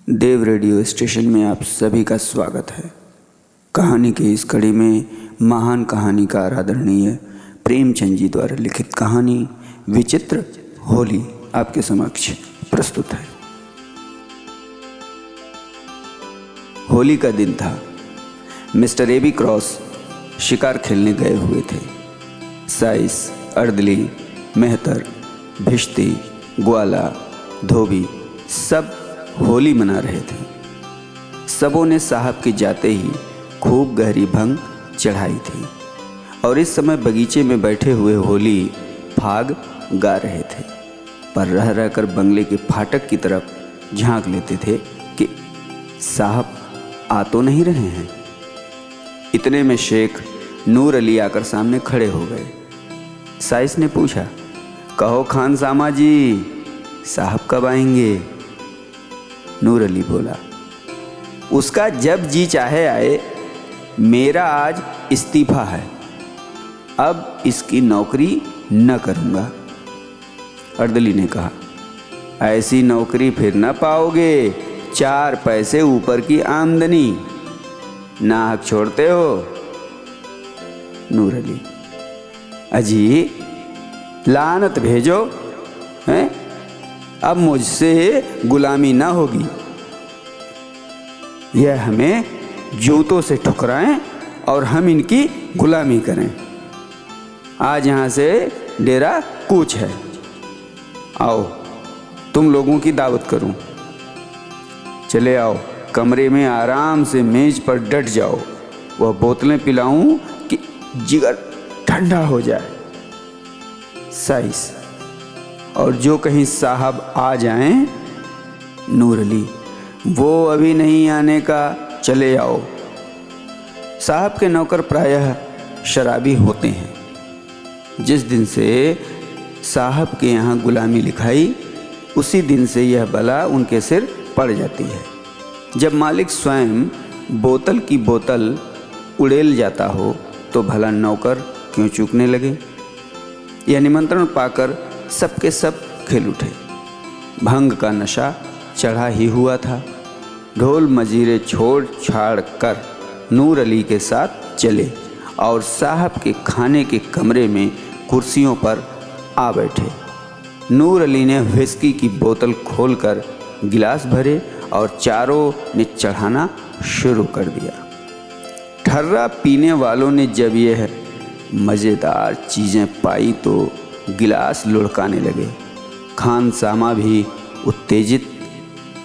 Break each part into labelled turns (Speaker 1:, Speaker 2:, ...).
Speaker 1: देव radio station में आप सभी का स्वागत है। कहानी की इस कड़ी में महान कहानीकार आदरणीय प्रेमचंद जी द्वारा लिखित कहानी विचित्र होली आपके समक्ष प्रस्तुत है। होली का दिन था। मिस्टर एबी क्रॉस शिकार खेलने गए हुए थे। साइस, अर्दली, मेहतर, भिश्ती, ग्वाला, धोबी सब होली मना रहे थे। सबों ने साहब के जाते ही खूब गहरी भंग चढ़ाई थी और इस समय बगीचे में बैठे हुए होली फाग गा रहे थे, पर रह रहकर बंगले के फाटक की तरफ झांक लेते थे कि साहब आ तो नहीं रहे हैं। इतने में शेख नूर अली आकर सामने खड़े हो गए। साइस ने पूछा, कहो खान सामा जी, साहब कब आएंगे? नूर अली बोला, उसका जब जी चाहे आए, मेरा आज इस्तीफा है, अब इसकी नौकरी न करूँगा। अर्दली ने कहा, ऐसी नौकरी फिर न पाओगे, 4 पैसे ऊपर की आमदनी, नाहक छोड़ते हो। नूर अली, अजी लानत भेजो हैं, अब मुझसे गुलामी ना होगी। यह हमें जूतों से ठुकराएं और हम इनकी गुलामी करें। आज यहाँ से डेरा कूच है। आओ तुम लोगों की दावत करूं। चले आओ, कमरे में आराम से मेज पर डट जाओ। वह बोतलें पिलाऊं कि जिगर ठंडा हो जाए। साइस, और जो कहीं साहब आ जाएं। नूर अली, वो अभी नहीं आने का, चले आओ। साहब के नौकर प्रायः शराबी होते हैं। जिस दिन से साहब के यहाँ गुलामी लिखाई, उसी दिन से यह बला उनके सिर पड़ जाती है। जब मालिक स्वयं बोतल की बोतल उड़ेल जाता हो तो भला नौकर क्यों चूकने लगे। यह निमंत्रण पाकर सबके सब खिल उठे। भंग का नशा चढ़ा ही हुआ था। ढोल मजीरे छोड़ छाड़ कर नूर अली के साथ चले और साहब के खाने के कमरे में कुर्सियों पर आ बैठे। नूर अली ने व्हिस्की की बोतल खोलकर गिलास भरे और चारों ने चढ़ाना शुरू कर दिया। ठर्रा पीने वालों ने जब यह मज़ेदार चीज़ें पाई तो गिलास लुढ़काने लगे। खान सामा भी उत्तेजित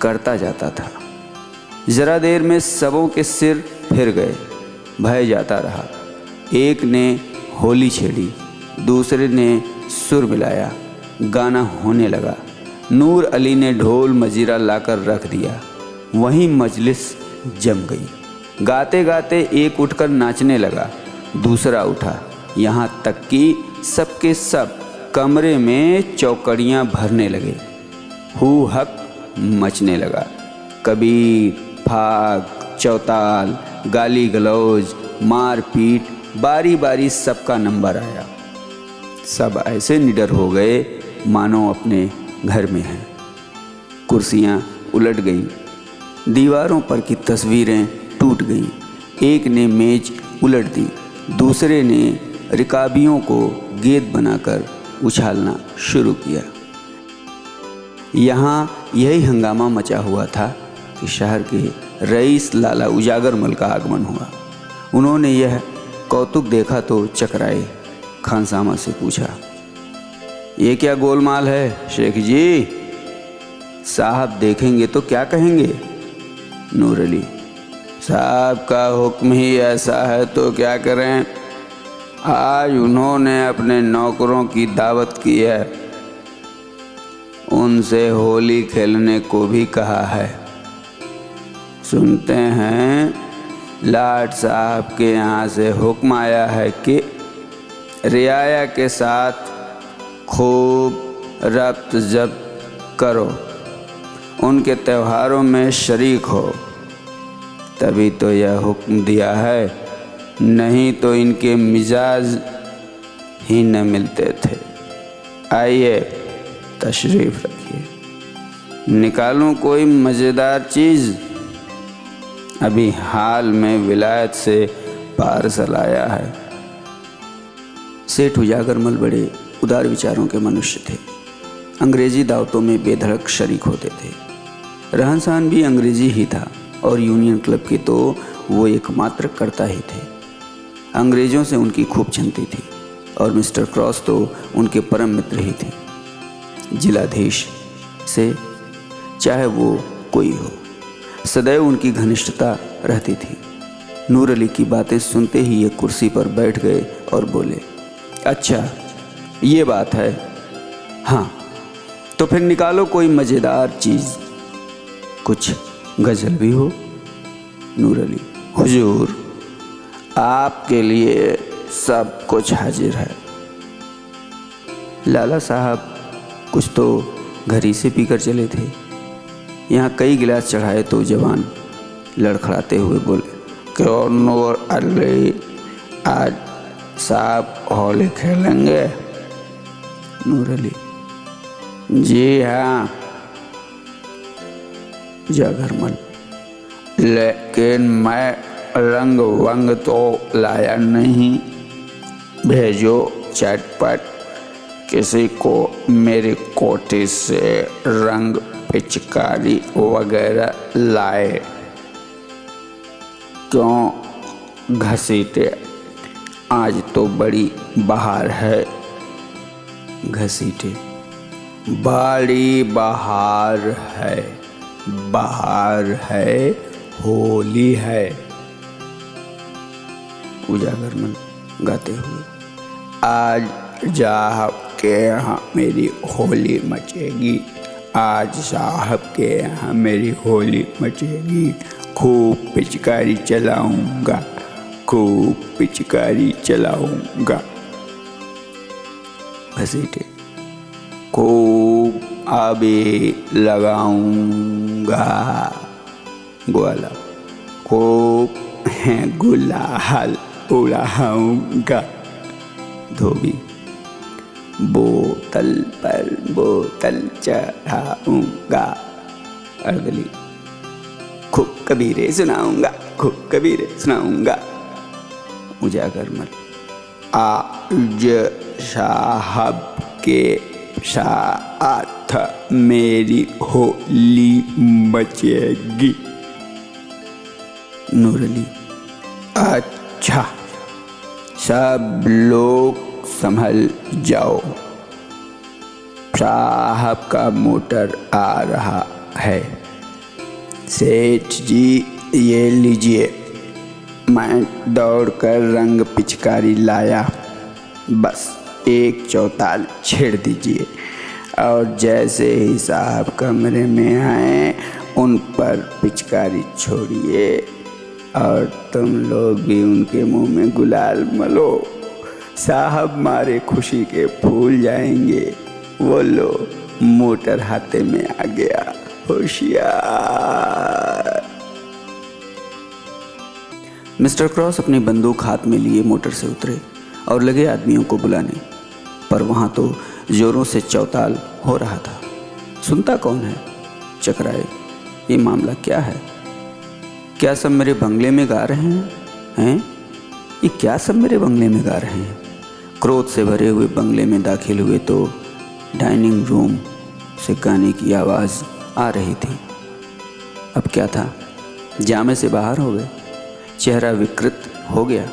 Speaker 1: करता जाता था। जरा देर में सबों के सिर फिर गए। भय जाता रहा। एक ने होली छेड़ी, दूसरे ने सुर मिलाया। गाना होने लगा। नूर अली ने ढोल मजीरा लाकर रख दिया। वहीं मजलिस जम गई। गाते गाते एक उठकर नाचने लगा, दूसरा उठा, यहाँ तक कि सबके सब कमरे में चौकड़ियाँ भरने लगे। हू हक मचने लगा। कबीर, फाग, चौताल, गाली गलौज, मार पीट, बारी बारी सबका नंबर आया। सब ऐसे निडर हो गए मानो अपने घर में हैं। कुर्सियाँ उलट गईं, दीवारों पर की तस्वीरें टूट गईं। एक ने मेज उलट दी, दूसरे ने रिकाबियों को गेंद बनाकर उछालना शुरू किया। यहाँ यही हंगामा मचा हुआ था कि शहर के रईस लाला उजागरमल का आगमन हुआ। उन्होंने यह कौतुक देखा तो चकराए। खानसामा से पूछा, ये क्या गोलमाल है शेख जी? साहब देखेंगे तो क्या कहेंगे? नूर अली, साहब का हुक्म ही ऐसा है तो क्या करें। आज उन्होंने अपने नौकरों की दावत की है, उनसे होली खेलने को भी कहा है। सुनते हैं लाट साहब के यहाँ से हुक्म आया है कि रियाया के साथ खूब रब्त जब्त करो, उनके त्योहारों में शरीक हो। तभी तो यह हुक्म दिया है, नहीं तो इनके मिजाज ही न मिलते थे। आइए तशरीफ़ रखिए। निकालूं कोई मज़ेदार चीज़? अभी हाल में विलायत से पार्सल आया है। सेठ उजागरमल बड़े उदार विचारों के मनुष्य थे। अंग्रेजी दावतों में बेधड़क शरीक होते थे। रहन सहन भी अंग्रेजी ही था और यूनियन क्लब के तो वो एकमात्र कर्ता ही थे। अंग्रेज़ों से उनकी खूब जनती थी और मिस्टर क्रॉस तो उनके परम मित्र ही थे। जिलाधीश से चाहे वो कोई हो, सदैव उनकी घनिष्ठता रहती थी। नूर अली की बातें सुनते ही ये कुर्सी पर बैठ गए और बोले, अच्छा ये बात है, हाँ तो फिर निकालो कोई मज़ेदार चीज़, कुछ गज़ल भी हो। नूर अली, हुजूर आपके लिए सब कुछ हाजिर है। लाला साहब कुछ तो घर ही से पीकर चले थे। यहाँ कई गिलास चढ़ाए तो जवान लड़खड़ाते हुए बोले, क्यों नूर अली, आज साहब होली खेलेंगे? नूर अली, जी हाँ। उजागरमल, लेकिन मैं रंग वंग तो लाया नहीं, भेजो चटपट किसी को मेरी कोठी से रंग पिचकारी वगैरह लाए। क्यों घसीटे, आज तो बड़ी बहार है। घसीटे, बड़ी बहार है, बहार है, होली है। उजागरमल गाते हुए, आज साहब के यहाँ मेरी होली मचेगी, आज साहब के यहाँ मेरी होली मचेगी, खूब पिचकारी चलाऊंगा, खूब पिचकारी चलाऊंगा। घसीटे, खूब आबे लगाऊंगा। ग्वाला, खूब गुलाल उड़ाऊंगा। धोबी, बोतल पर बोतल चढ़ाऊंगा। अर्दली, खूब कबीरे सुनाऊंगा, खूब कबीरे सुनाऊंगा। उजागरमल, आज साहब के साथ मेरी होली मचेगी। नूर अली, अच्छा सब लोग संभल जाओ, साहब का मोटर आ रहा है। सेठ जी ये लीजिए, मैं दौड़कर रंग पिचकारी लाया, बस एक चौताल छेड़ दीजिए और जैसे ही साहब कमरे में आए उन पर पिचकारी छोड़िए और तुम लोग भी उनके मुंह में गुलाल मलो। साहब मारे खुशी के फूल जाएंगे। वो लो, मोटर हाथे में आ गया, होशियार। मिस्टर क्रॉस अपनी बंदूक हाथ में लिए मोटर से उतरे और लगे आदमियों को बुलाने, पर वहाँ तो जोरों से चौताल हो रहा था। सुनता कौन है? चकराए, ये मामला क्या है? क्या सब मेरे बंगले में गा रहे हैं? ये क्या सब मेरे बंगले में गा रहे हैं? क्रोध से भरे हुए बंगले में दाखिल हुए तो डाइनिंग रूम से गाने की आवाज़ आ रही थी। अब क्या था? जामे से बाहर हो गए। चेहरा विकृत हो गया।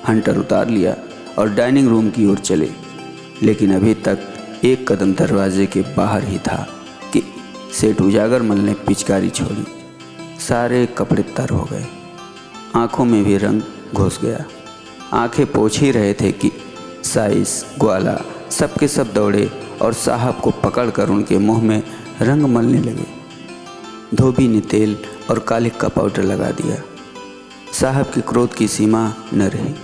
Speaker 1: हंटर उतार लिया और डाइनिंग रूम की ओर चले, लेकिन अभी तक एक कदम दरवाजे के बाहर ही था कि सेठ उजागरमल ने पिचकारी छोड़ी। सारे कपड़े तर हो गए, आंखों में भी रंग घुस गया। आंखें पोंछ ही रहे थे कि साइस, ग्वाला सबके सब दौड़े और साहब को पकड़कर उनके मुंह में रंग मलने लगे। धोबी ने तेल और कालिक का पाउडर लगा दिया। साहब की क्रोध की सीमा न रही।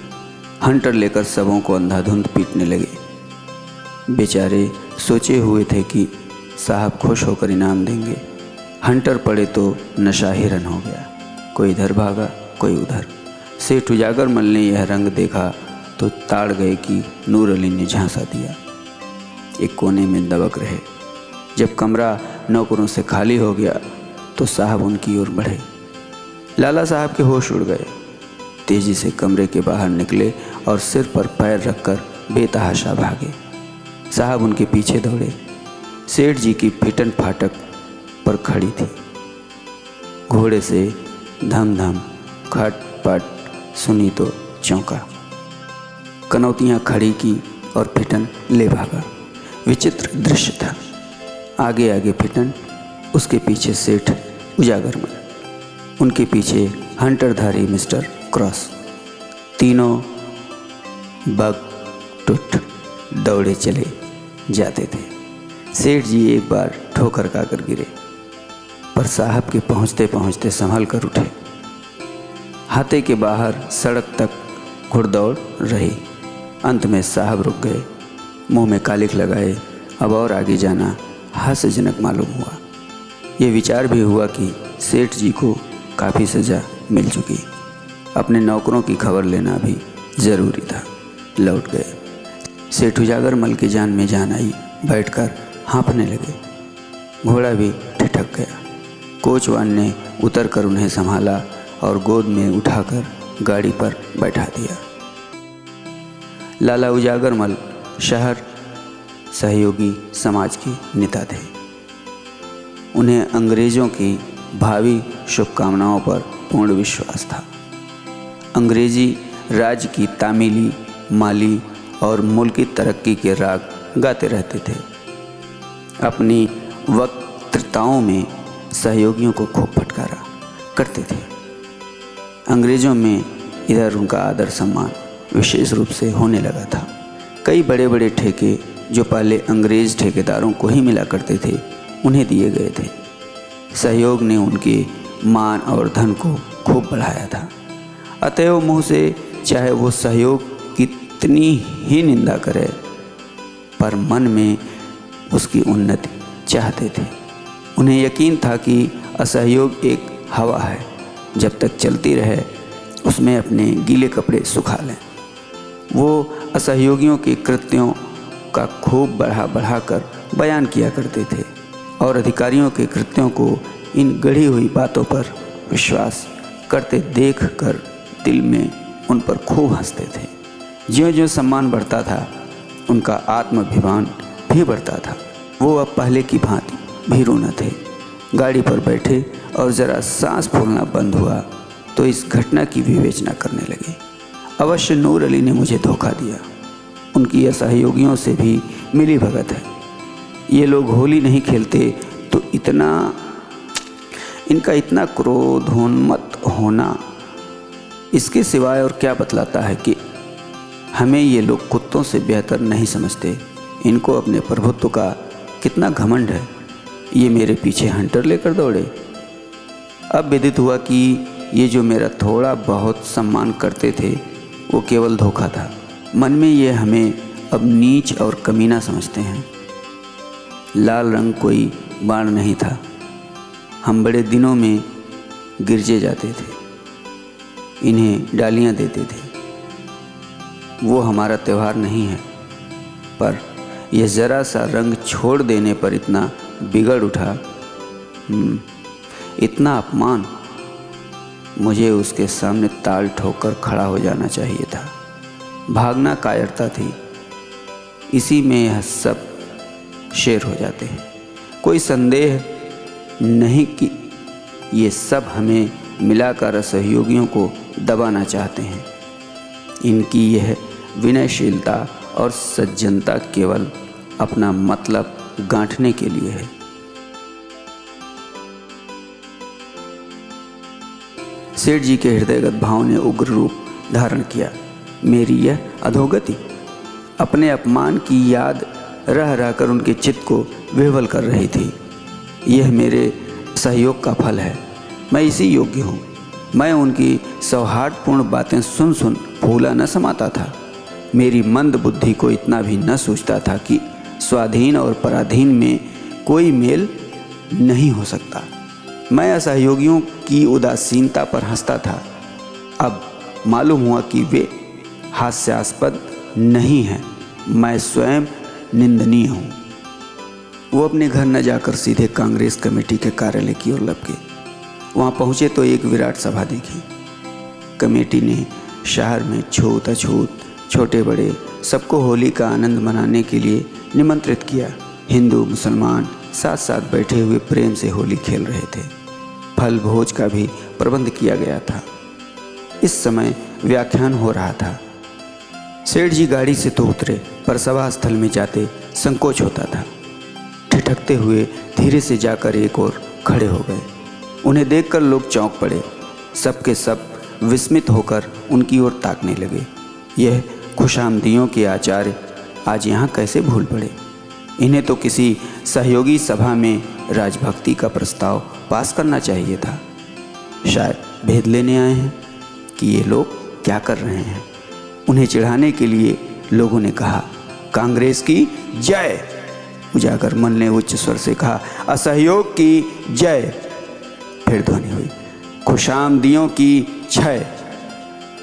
Speaker 1: हंटर लेकर सबों को अंधाधुंध पीटने लगे। बेचारे सोचे हुए थे कि साहब खुश होकर इनाम देंगे। हंटर पड़े तो नशा हिरन हो गया। कोई इधर भागा, कोई उधर। सेठ उजागरमल ने यह रंग देखा तो ताड़ गए कि नूर अली ने झांसा दिया। एक कोने में दबक रहे। जब कमरा नौकरों से खाली हो गया तो साहब उनकी ओर बढ़े। लाला साहब के होश उड़ गए, तेजी से कमरे के बाहर निकले और सिर पर पैर रखकर बेतहाशा भागे। साहब उनके पीछे दौड़े। सेठ जी की फिटन फाटक पर खड़ी थी। घोड़े से धम धम खटपट सुनी तो चौंका। कनौतियाँ खड़ी की और फिटन ले भागा। विचित्र दृश्य था। आगे आगे फिटन, उसके पीछे सेठ उजागरमल, उनके पीछे हंटरधारी मिस्टर क्रॉस। तीनों बग टुट दौड़े चले जाते थे। सेठ जी एक बार ठोकर खाकर गिरे, पर साहब के पहुँचते पहुँचते संभल कर उठे। हाथे के बाहर सड़क तक घुड़दौड़ रही। अंत में साहब रुक गए, मुंह में कालिख लगाए। अब और आगे जाना हास्यजनक मालूम हुआ। ये विचार भी हुआ कि सेठ जी को काफ़ी सज़ा मिल चुकी, अपने नौकरों की खबर लेना भी ज़रूरी था। लौट गए। सेठ उजागरमल की जान में जान आई। बैठकर हाँफने लगे। घोड़ा भी ठिठक गया। कोचवान ने उतरकर उन्हें संभाला और गोद में उठाकर गाड़ी पर बैठा दिया। लाला उजागरमल शहर सहयोगी समाज के नेता थे। उन्हें अंग्रेज़ों की भावी शुभकामनाओं पर पूर्ण विश्वास था। अंग्रेज़ी राज की तामीली, माली और मुल्की तरक्की के राग गाते रहते थे। अपनी वक्तृताओं में सहयोगियों को खूब फटकारा करते थे। अंग्रेज़ों में इधर उनका आदर सम्मान विशेष रूप से होने लगा था। कई बड़े बड़े ठेके जो पहले अंग्रेज़ ठेकेदारों को ही मिला करते थे, उन्हें दिए गए थे। सहयोग ने उनके मान और धन को खूब बढ़ाया था। अतएव मुँह से चाहे वो सहयोग कितनी ही निंदा करे, पर मन में उसकी उन्नति चाहते थे। उन्हें यकीन था कि असहयोग एक हवा है, जब तक चलती रहे उसमें अपने गीले कपड़े सुखा लें। वो असहयोगियों के कृत्यों का खूब बढ़ा कर बयान किया करते थे और अधिकारियों के कृत्यों को इन गढ़ी हुई बातों पर विश्वास करते देख कर दिल में उन पर खूब हंसते थे। ज्यों ज्यों सम्मान बढ़ता था, उनका आत्माभिमान भी बढ़ता था। वो अब पहले की भांति भीरू न थे। गाड़ी पर बैठे और ज़रा सांस फूलना बंद हुआ तो इस घटना की विवेचना करने लगे। अवश्य नूर अली ने मुझे धोखा दिया। उनकी असहयोगियों से भी मिली भगत है। ये लोग होली नहीं खेलते तो इनका इतना क्रोधोन्मत्त होना इसके सिवाय और क्या बतलाता है कि हमें ये लोग कुत्तों से बेहतर नहीं समझते। इनको अपने प्रभुत्व का कितना घमंड है। ये मेरे पीछे हंटर लेकर दौड़े। अब विदित हुआ कि ये जो मेरा थोड़ा बहुत सम्मान करते थे वो केवल धोखा था। मन में ये हमें अब नीच और कमीना समझते हैं। लाल रंग कोई बाण नहीं था। हम बड़े दिनों में गिरजे जाते थे, इन्हें डालियाँ देते थे। वो हमारा त्यौहार नहीं है, पर यह ज़रा सा रंग छोड़ देने पर इतना बिगड़ उठा। इतना अपमान। मुझे उसके सामने ताल ठोकर खड़ा हो जाना चाहिए था। भागना कायरता थी। इसी में यह सब शेर हो जाते हैं। कोई संदेह नहीं कि ये सब हमें मिलाकर असहयोगियों को दबाना चाहते हैं। इनकी यह विनयशीलता और सज्जनता केवल अपना मतलब गांठने के लिए है। सेठ जी के हृदयगत भाव ने उग्र रूप धारण किया। मेरी यह अधोगति अपने अपमान की याद रह रहकर उनके चित्त को विह्वल कर रही थी। यह मेरे सहयोग का फल है। मैं इसी योग्य हूँ। मैं उनकी सौहार्दपूर्ण बातें सुन सुन फूला न समाता था। मेरी मंद बुद्धि को इतना भी न सोचता था कि स्वाधीन और पराधीन में कोई मेल नहीं हो सकता। मैं असहयोगियों की उदासीनता पर हंसता था। अब मालूम हुआ कि वे हास्यास्पद नहीं हैं, मैं स्वयं निंदनीय हूँ। वो अपने घर न जाकर सीधे कांग्रेस कमेटी के कार्यालय की ओर लपके। वहाँ पहुँचे तो एक विराट सभा देखी। कमेटी ने शहर में छूत अछूत छोटे बड़े सबको होली का आनंद मनाने के लिए निमंत्रित किया। हिंदू मुसलमान साथ साथ बैठे हुए प्रेम से होली खेल रहे थे। फल भोज का भी प्रबंध किया गया था। इस समय व्याख्यान हो रहा था। सेठ जी गाड़ी से तो उतरे, पर सभा स्थल में जाते संकोच होता था। ठिठकते हुए धीरे से जाकर एक ओर खड़े हो गए। उन्हें देखकर लोग चौंक पड़े। सबके सब विस्मित होकर उनकी ओर ताकने लगे। यह खुशामदियों के आचार्य आज यहाँ कैसे भूल पड़े? इन्हें तो किसी सहयोगी सभा में राजभक्ति का प्रस्ताव पास करना चाहिए था। शायद भेद लेने आए हैं कि ये लोग क्या कर रहे हैं। उन्हें चिढ़ाने के लिए लोगों ने कहा, कांग्रेस की जय। उजागर मन ने उच्च स्वर से कहा, असहयोग की जय। फिर ध्वनि हुई, खुशामदियों की क्षय।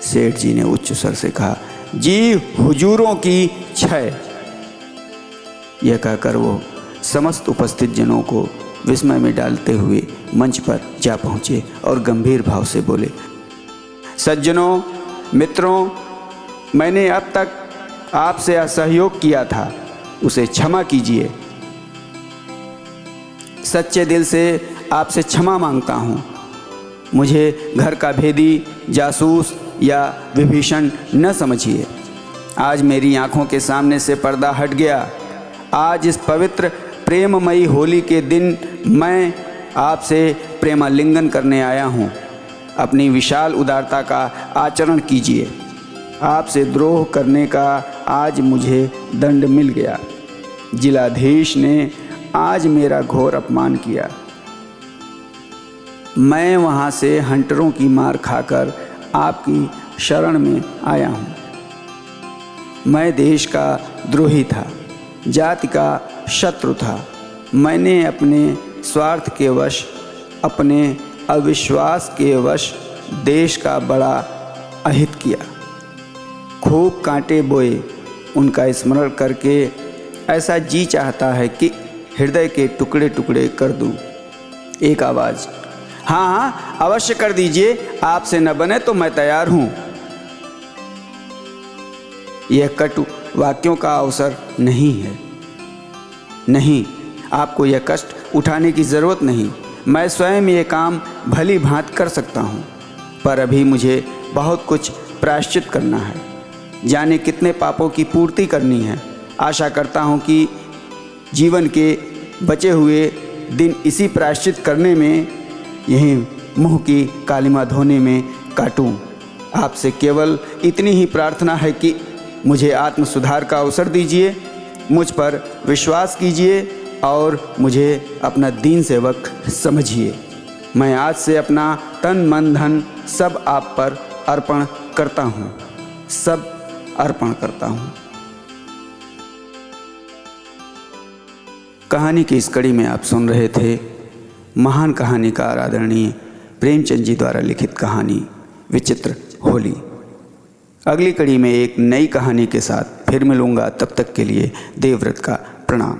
Speaker 1: सेठ जी ने उच्च स्वर से कहा, जी हुजूरों की क्षय। यह कहकर वो समस्त उपस्थित जनों को विस्मय में डालते हुए मंच पर जा पहुँचे और गंभीर भाव से बोले, सज्जनों मित्रों, मैंने अब तक आपसे असहयोग किया था, उसे क्षमा कीजिए। सच्चे दिल से आपसे क्षमा मांगता हूँ। मुझे घर का भेदी, जासूस या विभीषण न समझिए। आज मेरी आंखों के सामने से पर्दा हट गया। आज इस पवित्र प्रेममयी होली के दिन मैं आपसे प्रेमालिंगन करने आया हूँ। अपनी विशाल उदारता का आचरण कीजिए। आपसे द्रोह करने का आज मुझे दंड मिल गया। जिलाधीश ने आज मेरा घोर अपमान किया। मैं वहाँ से हंटरों की मार खाकर आपकी शरण में आया हूँ। मैं देश का द्रोही था, जाति का शत्रु था। मैंने अपने स्वार्थ के वश, अपने अविश्वास के वश देश का बड़ा अहित किया। खूब कांटे बोए, उनका स्मरण करके ऐसा जी चाहता है कि हृदय के टुकड़े टुकड़े कर दूं। एक आवाज़, हाँ हाँ अवश्य कर दीजिए, आपसे न बने तो मैं तैयार हूँ। यह कटु वाक्यों का अवसर नहीं है। नहीं, आपको यह कष्ट उठाने की ज़रूरत नहीं। मैं स्वयं ये काम भली भांति कर सकता हूँ, पर अभी मुझे बहुत कुछ प्रायश्चित करना है। जाने कितने पापों की पूर्ति करनी है। आशा करता हूँ कि जीवन के बचे हुए दिन इसी प्रायश्चित करने में, यही मुँह की कालिमा धोने में काटूँ। आपसे केवल इतनी ही प्रार्थना है कि मुझे आत्म सुधार का अवसर दीजिए, मुझ पर विश्वास कीजिए और मुझे अपना दीन सेवक समझिए। मैं आज से अपना तन मन धन सब आप पर अर्पण करता हूँ, सब अर्पण करता हूँ। कहानी की इस कड़ी में आप सुन रहे थे महान कहानीकार आदरणीय प्रेमचंद जी द्वारा लिखित कहानी विचित्र होली। अगली कड़ी में एक नई कहानी के साथ फिर मिलूंगा। तब तक के लिए देवव्रत का प्रणाम।